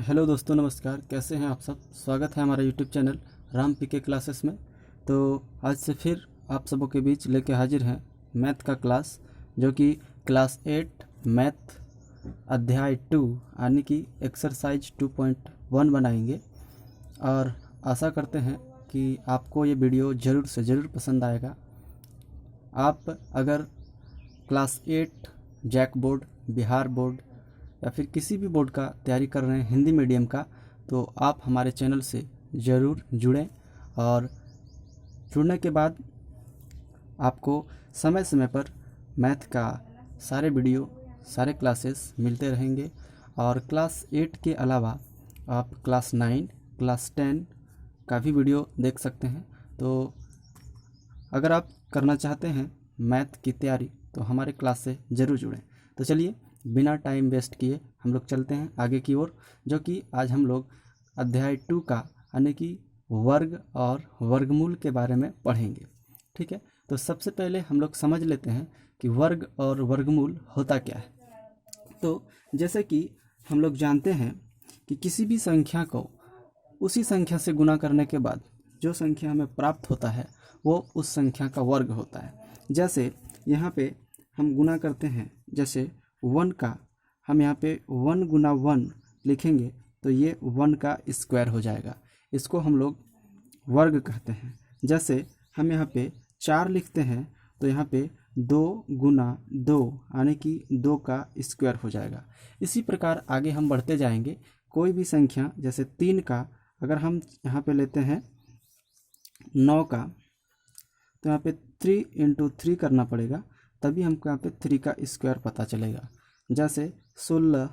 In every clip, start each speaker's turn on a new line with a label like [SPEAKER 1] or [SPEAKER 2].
[SPEAKER 1] Hello दोस्तों, नमस्कार। कैसे हैं आप सब? स्वागत है हमारा यूट्यूब चैनल राम पीके क्लासेस में। तो आज से फिर आप सबों के बीच लेके हाजिर हैं मैथ का क्लास, जो कि क्लास 8 मैथ अध्याय 2 यानी कि एक्सरसाइज 2.1 बनाएंगे। और आशा करते हैं कि आपको ये वीडियो ज़रूर से ज़रूर पसंद आएगा। आप अगर class 8 JAC board, Bihar board या फिर किसी भी बोर्ड का तैयारी कर रहे हैं हिंदी मीडियम का, तो आप हमारे चैनल से ज़रूर जुड़ें। और जुड़ने के बाद आपको समय समय पर मैथ का सारे वीडियो, सारे क्लासेस मिलते रहेंगे। और क्लास 8 के अलावा आप क्लास 9, क्लास 10 का भी वीडियो देख सकते हैं। तो अगर आप करना चाहते हैं मैथ की तैयारी, तो हमारे क्लास से ज़रूर जुड़ें। तो चलिए बिना टाइम वेस्ट किए हम लोग चलते हैं आगे की ओर, जो कि आज हम लोग अध्याय 2 का यानी कि वर्ग और वर्गमूल के बारे में पढ़ेंगे। ठीक है, तो सबसे पहले हम लोग समझ लेते हैं कि वर्ग और वर्गमूल होता क्या है। तो जैसे कि हम लोग जानते हैं कि किसी भी संख्या को उसी संख्या से गुना करने के बाद जो संख्या हमें प्राप्त होता है वो उस संख्या का वर्ग होता है। जैसे यहाँ पे हम गुना करते हैं, जैसे 1 का हम यहाँ पे 1 गुना 1 लिखेंगे तो ये 1 का स्क्वायर हो जाएगा। इसको हम लोग वर्ग कहते हैं। जैसे हम यहाँ पे 4 लिखते हैं तो यहाँ पे 2 गुना 2 यानी कि 2 का स्क्वायर हो जाएगा। इसी प्रकार आगे हम बढ़ते जाएंगे। कोई भी संख्या जैसे 3 का अगर हम यहाँ पे लेते हैं 9 का, तो यहाँ पे 3 इंटू 3 करना पड़ेगा, तभी हमको यहाँ पे 3 का स्क्वायर पता चलेगा। जैसे 16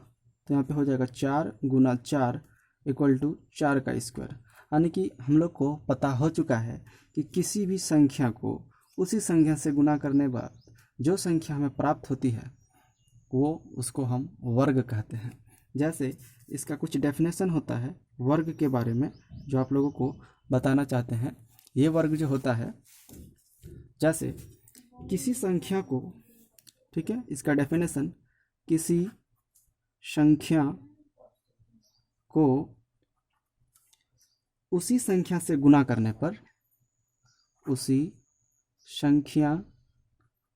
[SPEAKER 1] तो यहाँ पे हो जाएगा 4 गुना 4 इक्वल टू 4 का स्क्वायर। यानी कि हम लोग को पता हो चुका है कि किसी भी संख्या को उसी संख्या से गुना करने के बाद जो संख्या हमें प्राप्त होती है वो उसको हम वर्ग कहते हैं। जैसे इसका कुछ डेफिनेशन होता है वर्ग के बारे में, जो आप लोगों को बताना चाहते हैं। ये वर्ग जो होता है, जैसे किसी संख्या को, ठीक है, इसका डेफिनेशन, किसी संख्या को उसी संख्या से गुना करने पर, उसी संख्या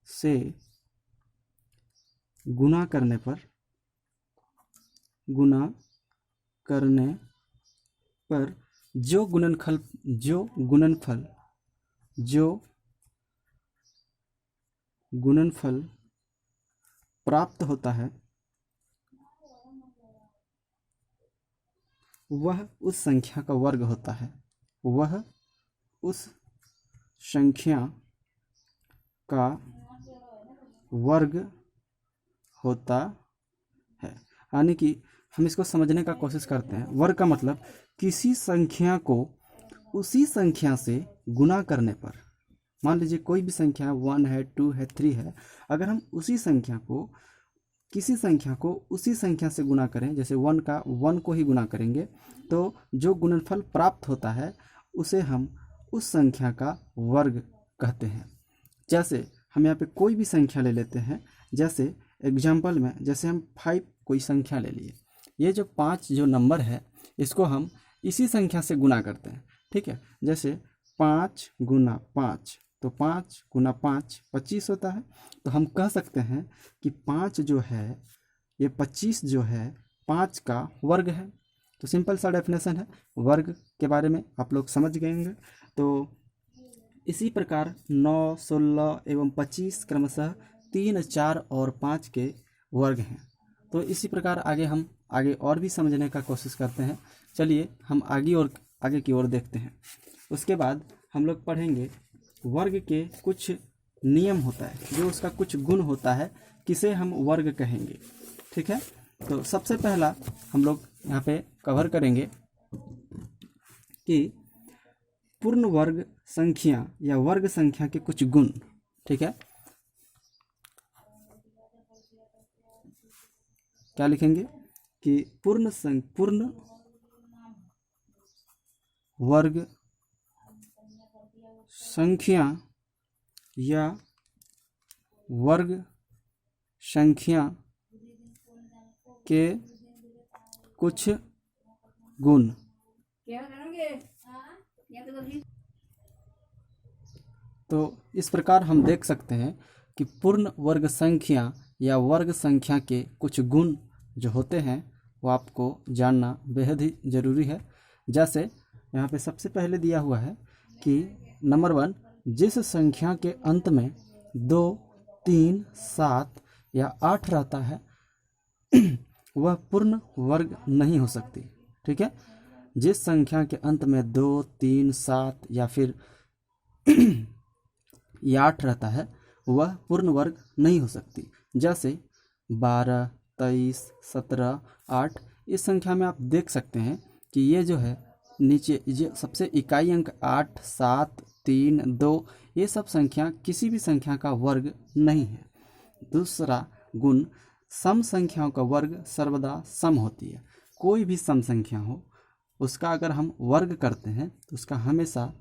[SPEAKER 1] से गुना करने पर, गुना करने पर जो गुणनफल प्राप्त होता है वह उस संख्या का वर्ग होता है। वह उस संख्या का वर्ग होता है। यानी कि हम इसको समझने का कोशिश करते हैं। वर्ग का मतलब किसी संख्या को उसी संख्या से गुना करने पर, मान लीजिए कोई भी संख्या 1 है, 2 है, 3 है, अगर हम उसी संख्या को किसी संख्या को उसी संख्या से गुना करें, जैसे 1 का 1 को ही गुना करेंगे, तो जो गुणनफल प्राप्त होता है उसे हम उस संख्या का वर्ग कहते हैं। जैसे हम यहाँ पे कोई भी संख्या ले लेते हैं, जैसे एग्जाम्पल में, जैसे हम 5 कोई संख्या ले लिए, ये जो 5 जो नंबर है इसको हम इसी संख्या से गुना करते हैं। ठीक है, जैसे 5 गुना 5, तो 5 गुना 5 25 होता है। तो हम कह सकते हैं कि 5 जो है ये 25 जो है 5 का वर्ग है। तो सिंपल सा डेफिनेशन है, वर्ग के बारे में आप लोग समझ गए होंगे। तो इसी प्रकार 9, 16 एवं 25 क्रमशः 3, 4 और 5 के वर्ग हैं। तो इसी प्रकार हम आगे और भी समझने का कोशिश करते हैं। चलिए हम आगे की ओर देखते हैं। उसके बाद हम लोग पढ़ेंगे वर्ग के कुछ नियम होता है, जो उसका कुछ गुण होता है, किसे हम वर्ग कहेंगे। ठीक है, तो सबसे पहला हम लोग यहाँ पे कवर करेंगे कि पूर्ण वर्ग संख्या या वर्ग संख्या के कुछ गुण। ठीक है, क्या लिखेंगे कि पूर्ण वर्ग संख्या या वर्ग संख्या के कुछ गुण। तो इस प्रकार हम देख सकते हैं कि पूर्ण वर्ग संख्या या वर्ग संख्या के कुछ गुण जो होते हैं वो आपको जानना बेहद ही ज़रूरी है। जैसे यहाँ पे सबसे पहले दिया हुआ है कि नंबर 1, जिस संख्या के अंत में 2, 3, 7 या 8 रहता है वह पूर्ण वर्ग नहीं हो सकती। ठीक है, जिस संख्या के अंत में 2, 3, 7 या फिर 8 रहता है वह पूर्ण वर्ग नहीं हो सकती। जैसे 12, 23, 17, 8, इस संख्या में आप देख सकते हैं कि ये जो है नीचे ये सबसे इकाई अंक 8, 7, 3, 2 ये सब संख्या किसी भी संख्या का वर्ग नहीं है। दूसरा गुण, सम संख्याओं का वर्ग सर्वदा सम होती है। कोई भी सम संख्या हो उसका अगर हम वर्ग करते हैं तो उसका हमेशा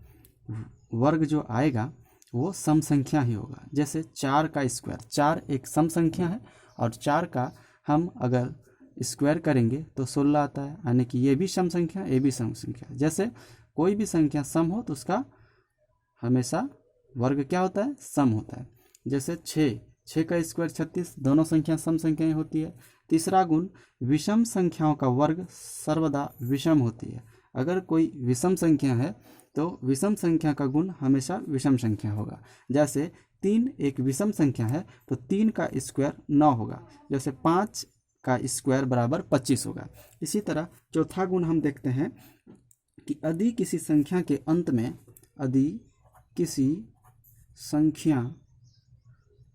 [SPEAKER 1] वर्ग जो आएगा वो सम संख्या ही होगा। जैसे 4 का स्क्वायर, 4 एक सम संख्या है और 4 का हम अगर स्क्वायर करेंगे तो 16 आता है, यानी कि ये भी सम संख्या ये भी सम संख्या। जैसे कोई भी संख्या सम हो तो उसका हमेशा वर्ग क्या होता है, सम होता है। जैसे 6 का स्क्वायर 36, दोनों संख्या सम संख्याएं होती है। तीसरा गुण, विषम संख्याओं का वर्ग सर्वदा विषम होती है। अगर कोई विषम संख्या है तो विषम संख्या का गुण हमेशा विषम संख्या होगा। जैसे 3 एक विषम संख्या है तो 3 का स्क्वायर 9 होगा। जैसे 5 का स्क्वायर बराबर 25 होगा। इसी तरह चौथा गुण हम देखते हैं कि यदि किसी संख्या के अंत में यदि किसी संख्या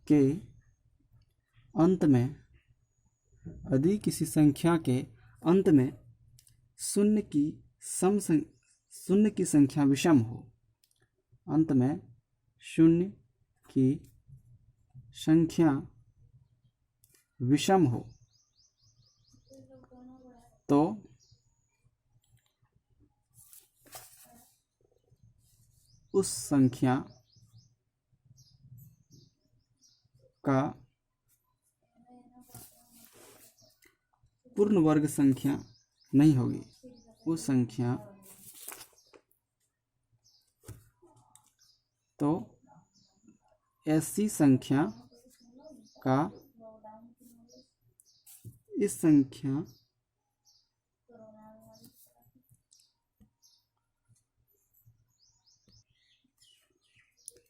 [SPEAKER 1] के अंत में यदि किसी संख्या के अंत में शून्य की संख्या विषम हो, अंत में शून्य की संख्या विषम हो तो उस संख्या का पूर्ण वर्ग संख्या नहीं होगी। उस संख्या तो ऐसी संख्या का इस संख्या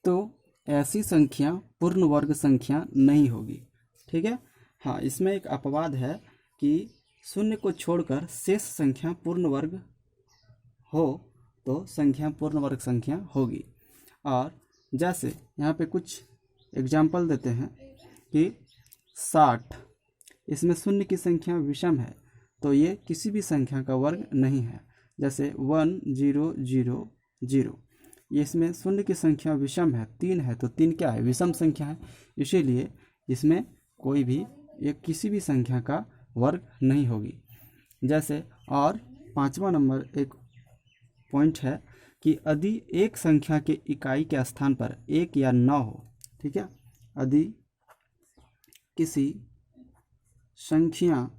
[SPEAKER 1] तो ऐसी संख्या पूर्ण वर्ग संख्या नहीं होगी। ठीक है, हाँ, इसमें एक अपवाद है कि शून्य को छोड़कर शेष संख्या पूर्ण वर्ग हो तो संख्या पूर्ण वर्ग संख्या होगी। और जैसे यहाँ पे कुछ एग्जाम्पल देते हैं कि 60, इसमें शून्य की संख्या विषम है तो ये किसी भी संख्या का वर्ग नहीं है। जैसे 1 0 0 0, ये इसमें शून्य की संख्या विषम है, 3 है तो 3 क्या है, विषम संख्या है। इसीलिए इसमें कोई भी ये किसी भी संख्या का वर्ग नहीं होगी। जैसे और 5वां नंबर एक पॉइंट है कि यदि एक संख्या के इकाई के स्थान पर 1 या 9 हो, ठीक है, यदि किसी संख्या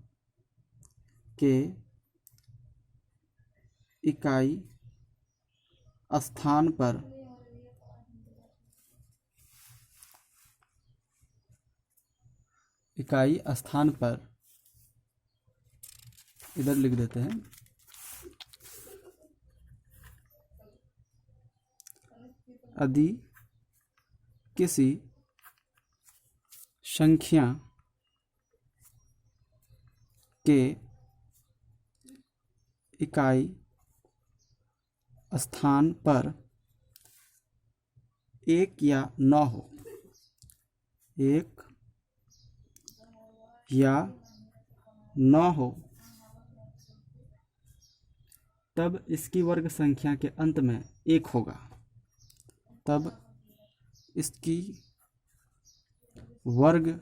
[SPEAKER 1] के इकाई स्थान पर इधर लिख देते हैं, यदि किसी संख्या के इकाई स्थान पर 1 या 9 हो, 1 या 9 हो, तब इसकी वर्ग संख्या के अंत में 1 होगा। तब इसकी वर्ग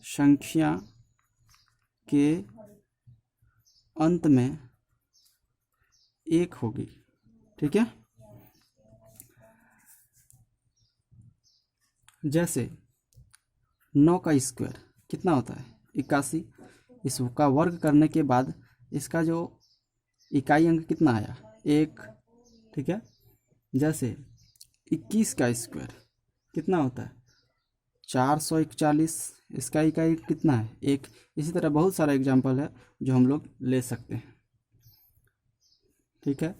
[SPEAKER 1] संख्या के अंत में 1 होगी। ठीक है, जैसे 9 का स्क्वायर कितना होता है, 81। इसका वर्ग करने के बाद इसका जो इकाई अंक कितना आया 1, ठीक है। जैसे 21 का स्क्वायर कितना होता है 441, इसका इकाई कितना है 1। इसी तरह बहुत सारा एग्जाम्पल है जो हम लोग ले सकते हैं, ठीक है।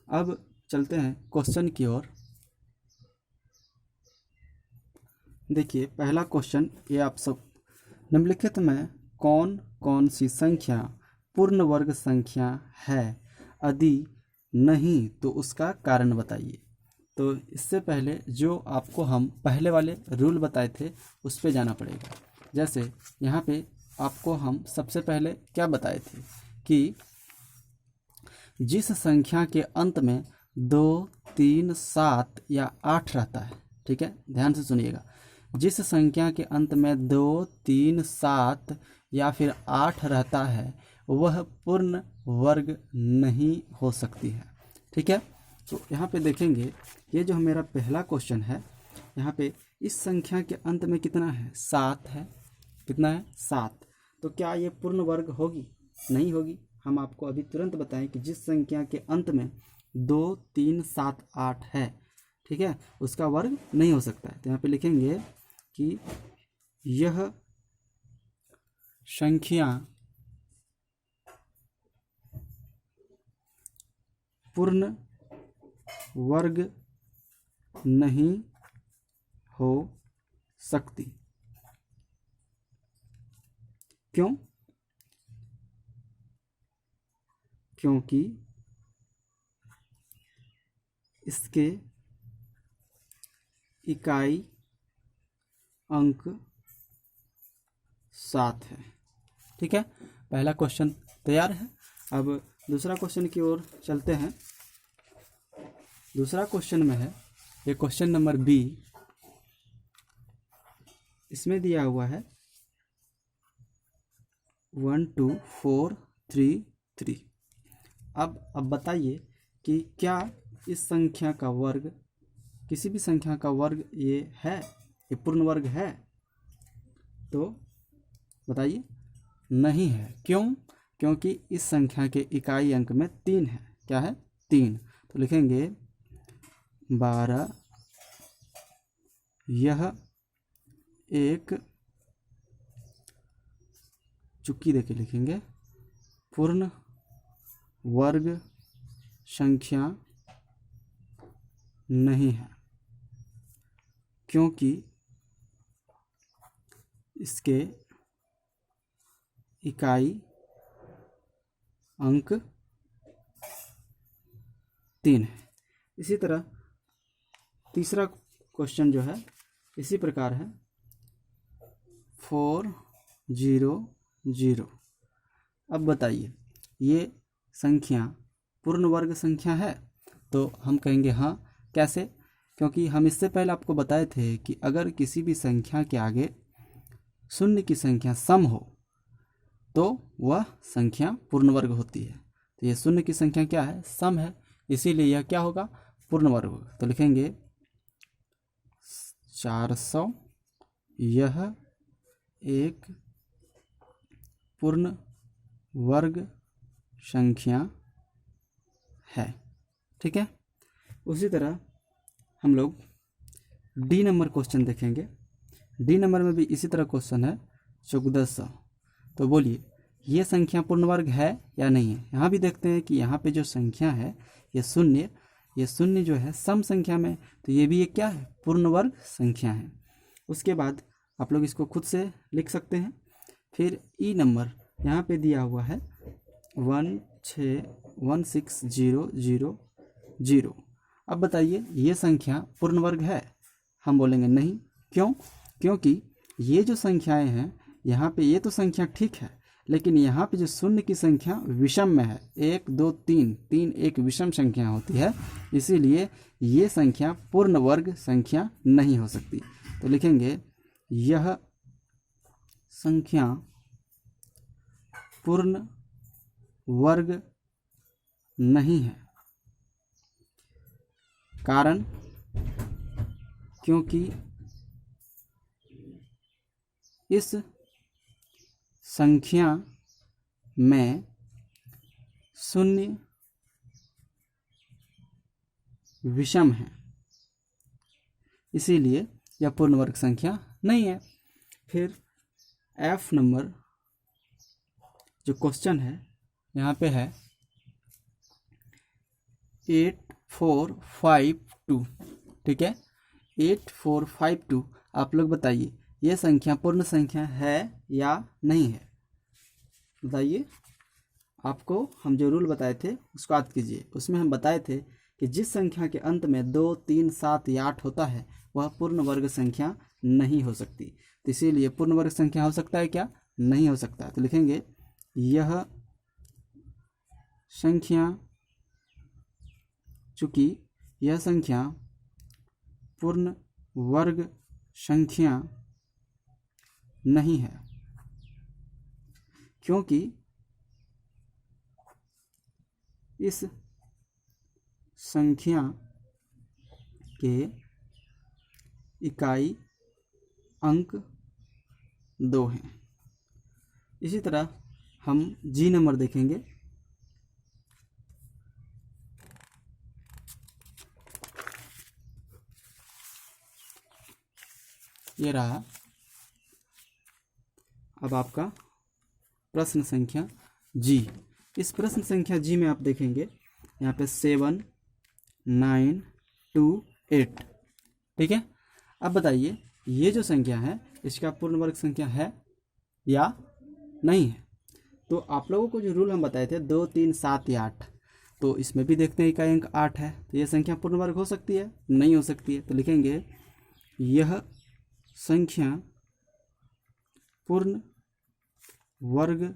[SPEAKER 1] अब चलते हैं क्वेश्चन की ओर। देखिए पहला क्वेश्चन ये आप सब, निम्नलिखित में कौन कौन सी संख्या पूर्ण वर्ग संख्या है, यदि नहीं तो उसका कारण बताइए। तो इससे पहले जो आपको हम पहले वाले रूल बताए थे उस पे जाना पड़ेगा। जैसे यहाँ पे आपको हम सबसे पहले क्या बताए थे कि जिस संख्या के अंत में 2, 3, 7 या 8 रहता है, ठीक है, ध्यान से सुनिएगा, जिस संख्या के अंत में 2, 3, 7 या फिर 8 रहता है वह पूर्ण वर्ग नहीं हो सकती है, ठीक है। तो यहाँ पे देखेंगे ये जो मेरा पहला क्वेश्चन है, यहाँ पे इस संख्या के अंत में कितना है 7 है, कितना है 7। तो क्या ये पूर्ण वर्ग होगी? नहीं होगी। हम आपको अभी तुरंत बताएं कि जिस संख्या के अंत में 2, 3, 7, 8 है, ठीक है, उसका वर्ग नहीं हो सकता है। तो यहाँ पे लिखेंगे कि यह संख्या पूर्ण वर्ग नहीं हो सकती। क्यों? क्योंकि इसके इकाई अंक 7 है, ठीक है। पहला क्वेश्चन तैयार है। अब दूसरा क्वेश्चन की ओर चलते हैं। दूसरा क्वेश्चन में है ये क्वेश्चन नंबर बी, इसमें दिया हुआ है 1, 2, 4, 3, 3। अब बताइए कि क्या इस संख्या का वर्ग, किसी भी संख्या का वर्ग ये है, ये पूर्ण वर्ग है? तो बताइए नहीं है। क्यों? क्योंकि इस संख्या के इकाई अंक में 3 है। क्या है? 3। तो लिखेंगे 12, यह एक, चुक्की देके लिखेंगे, पूर्ण वर्ग संख्या नहीं है, क्योंकि इसके इकाई अंक 3 है। इसी तरह तीसरा क्वेश्चन जो है इसी प्रकार है 4, 0, 0। अब बताइए ये संख्या पूर्ण वर्ग संख्या है? तो हम कहेंगे हाँ। कैसे? क्योंकि हम इससे पहले आपको बताए थे कि अगर किसी भी संख्या के आगे शून्य की संख्या सम हो तो वह संख्या पूर्ण वर्ग होती है। तो ये शून्य की संख्या क्या है? सम है, इसीलिए यह क्या होगा? पूर्ण वर्ग होगा। तो लिखेंगे 400, यह एक पूर्ण वर्ग संख्या है, ठीक है। उसी तरह हम लोग डी नंबर क्वेश्चन देखेंगे। डी नंबर में भी इसी तरह क्वेश्चन है 1400। तो बोलिए ये संख्या पूर्ण वर्ग है या नहीं है? यहाँ भी देखते हैं कि यहाँ पे जो संख्या है ये शून्य जो है सम संख्या में, तो ये भी एक क्या है? पूर्ण वर्ग संख्या है। उसके बाद आप लोग इसको खुद से लिख सकते हैं। फिर ई नंबर यहाँ पे दिया हुआ है 16,0,0,0। अब बताइए ये संख्या पूर्ण वर्ग है? हम बोलेंगे नहीं। क्यों? क्योंकि ये जो संख्याएं हैं यहाँ पे ये तो संख्या ठीक है, लेकिन यहाँ पे जो शून्य की संख्या विषम में है, 1, 2, 3, 3 एक विषम संख्या होती है, इसीलिए ये संख्या पूर्ण वर्ग संख्या नहीं हो सकती। तो लिखेंगे यह संख्या पूर्ण वर्ग नहीं है। कारण? क्योंकि इस संख्या में शून्य विषम है, इसीलिए यह पूर्ण वर्ग संख्या नहीं है। फिर F नंबर जो क्वेश्चन है यहाँ पे है 8452, ठीक है, 8452। आप लोग बताइए ये संख्या पूर्ण संख्या है या नहीं है, बताइए। आपको हम जो रूल बताए थे उसको याद कीजिए। उसमें हम बताए थे कि जिस संख्या के अंत में 2, 3, 7 या 8 होता है वह पूर्ण वर्ग संख्या नहीं हो सकती। तो इसीलिए पूर्ण वर्ग संख्या हो सकता है क्या, नहीं हो सकता। तो लिखेंगे यह संख्या, चूंकि यह संख्या पूर्ण वर्ग संख्या नहीं है, क्योंकि इस संख्या के इकाई अंक 2 हैं। इसी तरह हम जी नंबर देखेंगे। ये रहा अब आपका प्रश्न संख्या जी। इस प्रश्न संख्या जी में आप देखेंगे यहाँ पे 7, 9, 2, 8, ठीक है। अब बताइए ये जो संख्या है इसका पूर्ण वर्ग संख्या है या नहीं है। तो आप लोगों को जो रूल हम बताए थे 2, 3, 7 या 8, तो इसमें भी देखते हैं इकाई अंक 8 है, तो ये संख्या पूर्ण वर्ग हो सकती है, नहीं हो सकती है। तो लिखेंगे यह संख्या पूर्ण वर्ग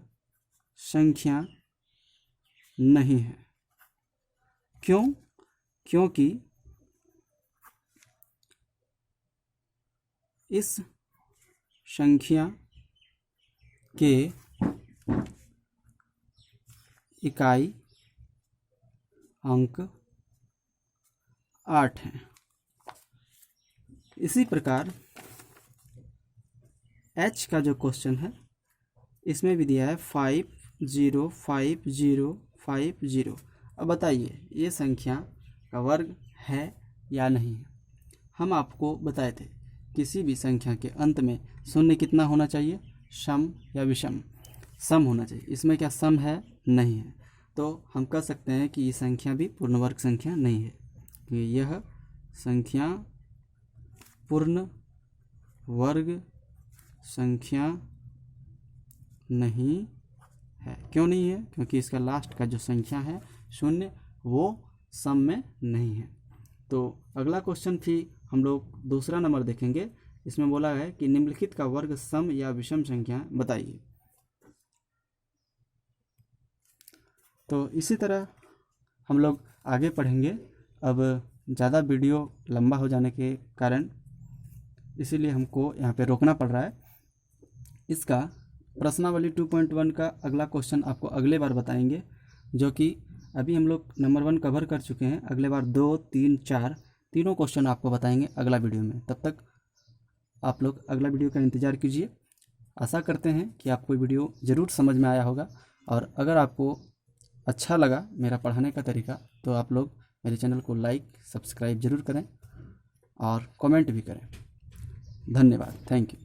[SPEAKER 1] संख्या नहीं है। क्यों? क्योंकि इस संख्या के इकाई अंक 8 हैं। इसी प्रकार H का जो क्वेश्चन है इसमें भी दिया है 505050। अब बताइए ये संख्या का वर्ग है या नहीं है। हम आपको बताए थे किसी भी संख्या के अंत में शून्य कितना होना चाहिए, सम या विषम, सम होना चाहिए। इसमें क्या सम है, नहीं है। तो हम कह सकते हैं कि ये संख्या भी पूर्ण वर्ग संख्या नहीं है, कि यह संख्या पूर्ण वर्ग संख्या नहीं है। क्यों नहीं है? क्योंकि इसका लास्ट का जो संख्या है शून्य वो सम में नहीं है। तो अगला क्वेश्चन भी हम लोग दूसरा नंबर देखेंगे। इसमें बोला है कि निम्नलिखित का वर्ग सम या विषम संख्या बताइए। तो इसी तरह हम लोग आगे पढ़ेंगे। अब ज़्यादा वीडियो लंबा हो जाने के कारण इसीलिए हमको यहाँ पे रोकना पड़ रहा है। इसका प्रश्नावली 2.1 का अगला क्वेश्चन आपको अगले बार बताएंगे, जो कि अभी हम लोग नंबर 1 कवर कर चुके हैं। अगले बार 2, 3, 4 तीनों क्वेश्चन आपको बताएंगे अगला वीडियो में। तब तक आप लोग अगला वीडियो का इंतज़ार कीजिए। आशा करते हैं कि आपको वीडियो ज़रूर समझ में आया होगा, और अगर आपको अच्छा लगा मेरा पढ़ाने का तरीका तो आप लोग मेरे चैनल को लाइक सब्सक्राइब ज़रूर करें और कमेंट भी करें। धन्यवाद, थैंक यू।